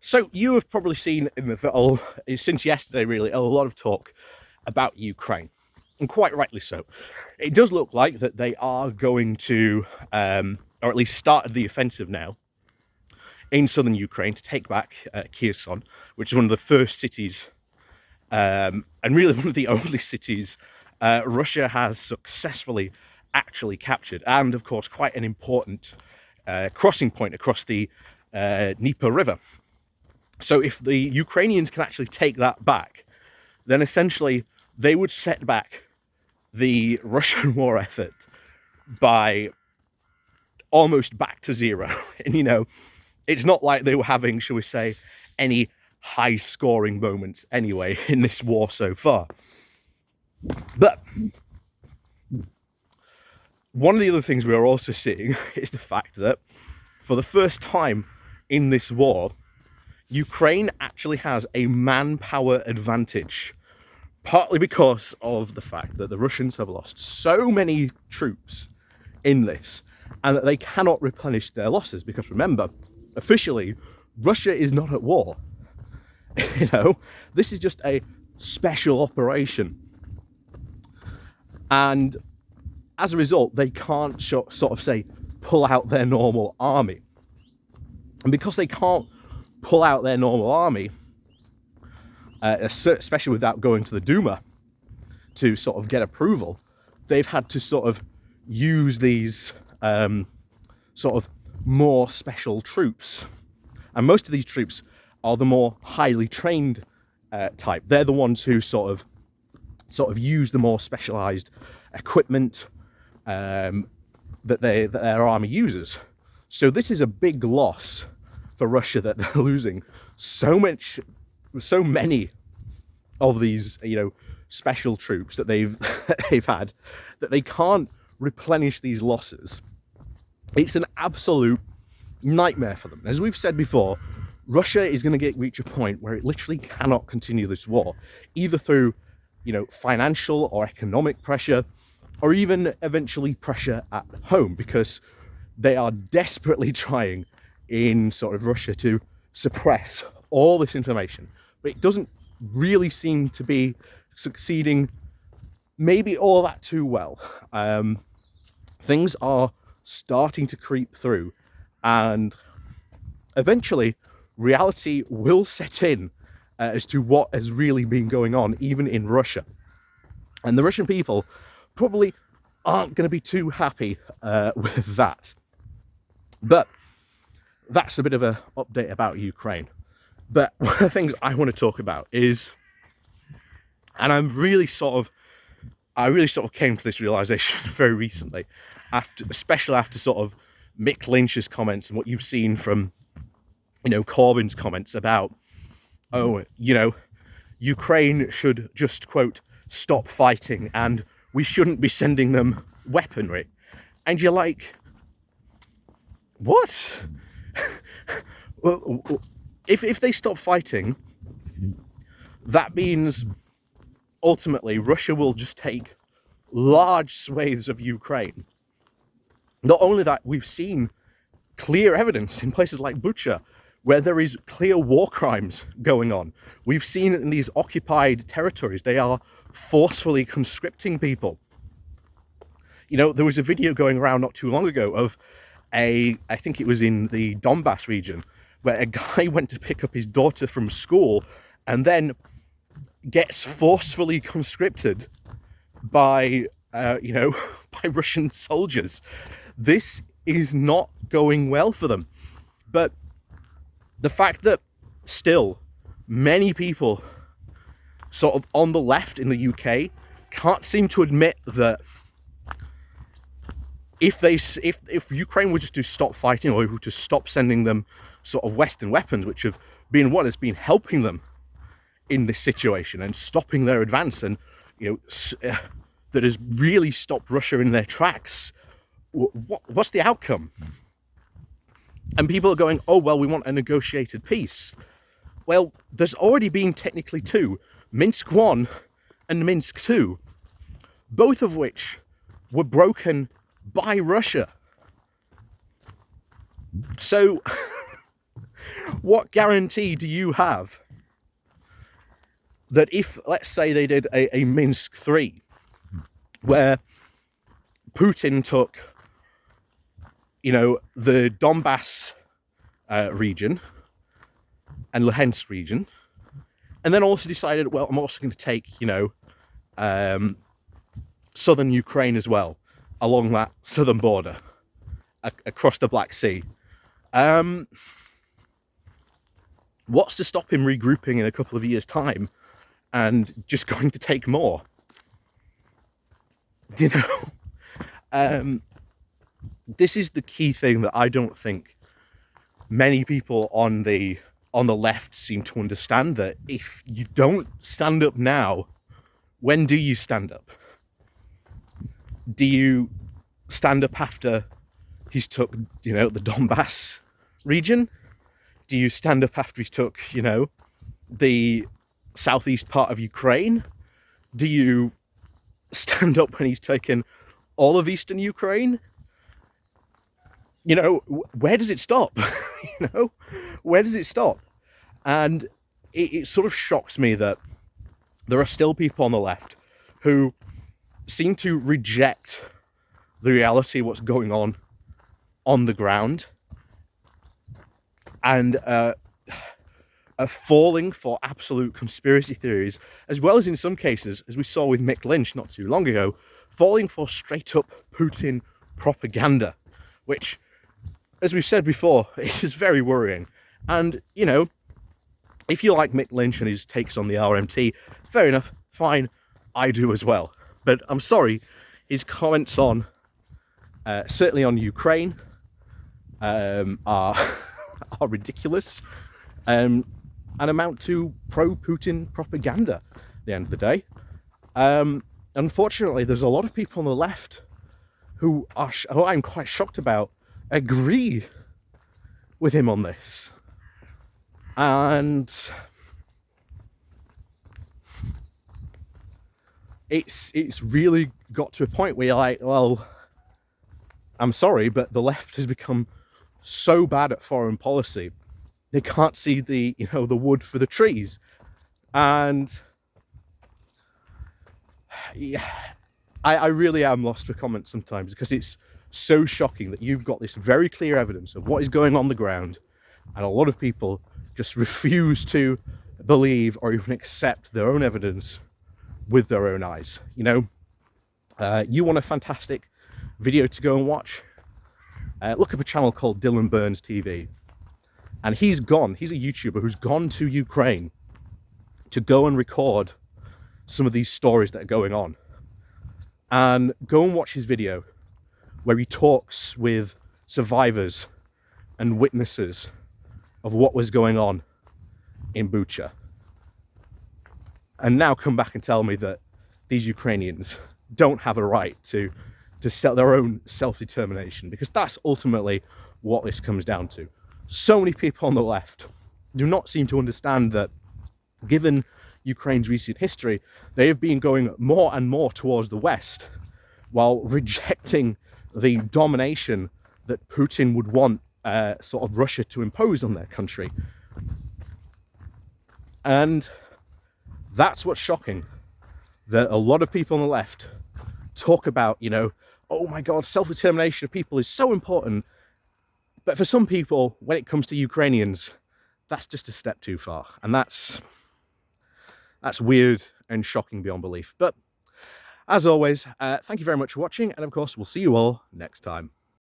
So you have probably seen in since yesterday, really, a lot of talk about Ukraine, and quite rightly so. It does look like that they are going to, or at least started the offensive now in southern Ukraine to take back Kherson, which is one of the first cities, and really one of the only cities Russia has successfully actually captured, and of course, quite an important crossing point across the Dnieper River. So if the Ukrainians can actually take that back, then essentially they would set back the Russian war effort by almost back to zero. And, it's not like they were having, shall we say, any high scoring moments anyway in this war so far. But one of the other things we are also seeing is the fact that for the first time in this war, Ukraine actually has a manpower advantage, partly because of the fact that the Russians have lost so many troops in this and that they cannot replenish their losses. Because remember, officially, Russia is not at war. This is just a special operation. And as a result, they can't sort of say, pull out their normal army. And because they can't pull out their normal army, especially without going to the Duma to sort of get approval, they've had to sort of use these sort of more special troops. And most of these troops are the more highly trained type. They're the ones who sort of use the more specialized equipment that their army uses. So this is a big loss for Russia, that they're losing so many of these, special troops that they've had, that they can't replenish these losses. It's an absolute nightmare for them. As we've said before, Russia is going to reach a point where it literally cannot continue this war, either through, financial or economic pressure, or even eventually pressure at home, because they are desperately trying in sort of Russia to suppress all this information, but it doesn't really seem to be succeeding maybe all that too well. Things are starting to creep through, and eventually reality will set in as to what has really been going on, even in Russia. And the Russian people probably aren't going to be too happy with that. But that's a bit of an update about Ukraine. But one of the things I want to talk about is, and I really sort of came to this realization very recently, especially after sort of Mick Lynch's comments and what you've seen from, Corbyn's comments about, Ukraine should just, quote, stop fighting and we shouldn't be sending them weaponry. And you're like, what? Well, if they stop fighting, that means ultimately Russia will just take large swathes of Ukraine. Not only that, we've seen clear evidence in places like Bucha where there is clear war crimes going on. We've seen in these occupied territories, they are forcefully conscripting people. There was a video going around not too long ago of I think it was in the Donbass region, where a guy went to pick up his daughter from school and then gets forcefully conscripted by, by Russian soldiers. This is not going well for them. But the fact that still many people sort of on the left in the UK can't seem to admit that if Ukraine were just to stop fighting, or to stop sending them sort of Western weapons, which have been what has been helping them in this situation and stopping their advance, and that has really stopped Russia in their tracks, what's the outcome? And people are going, oh well, we want a negotiated peace. Well, there's already been technically two, Minsk 1 and Minsk 2, both of which were broken by Russia. So What guarantee do you have that if, let's say, they did a Minsk 3, where Putin took, you know, the Donbass region and Luhansk region, and then also decided, well, I'm also going to take, you know, southern Ukraine as well, along that southern border, across the Black Sea. What's to stop him regrouping in a couple of years' time and just going to take more? You know, this is the key thing that I don't think many people on the left seem to understand, that if you don't stand up now, when do you stand up? Do you stand up after he's took, you know, the Donbass region? Do you stand up after he's took, you know, the southeast part of Ukraine? Do you stand up when he's taken all of eastern Ukraine? You know, where does it stop? You know, where does it stop? And it sort of shocks me that there are still people on the left who seem to reject the reality of what's going on the ground, and are falling for absolute conspiracy theories, as well as in some cases, as we saw with Mick Lynch not too long ago, falling for straight up Putin propaganda, which, as we've said before, is very worrying. And, you know, if you like Mick Lynch and his takes on the RMT, fair enough, fine, I do as well. But I'm sorry, his comments on, certainly on Ukraine, are ridiculous, and amount to pro-Putin propaganda at the end of the day. Unfortunately, there's a lot of people on the left who I'm quite shocked about, agree with him on this. And it's really got to a point where you're like, well, I'm sorry, but the left has become so bad at foreign policy, they can't see the, you know, the wood for the trees. And yeah, I really am lost for comment sometimes, because it's so shocking that you've got this very clear evidence of what is going on the ground, and a lot of people just refuse to believe or even accept their own evidence with their own eyes. You know, you want a fantastic video to go and watch? Look up a channel called Dylan Burns TV, and he's a YouTuber who's gone to Ukraine to go and record some of these stories that are going on. And go and watch his video where he talks with survivors and witnesses of what was going on in Bucha. And now come back and tell me that these Ukrainians don't have a right to sell their own self-determination, because that's ultimately what this comes down to. So many people on the left do not seem to understand that, given Ukraine's recent history, they have been going more and more towards the West, while rejecting the domination that Putin would want sort of Russia to impose on their country. And that's what's shocking, that a lot of people on the left talk about, you know, oh my God, self-determination of people is so important. But for some people, when it comes to Ukrainians, that's just a step too far. And that's weird and shocking beyond belief. But as always, thank you very much for watching. And of course, we'll see you all next time.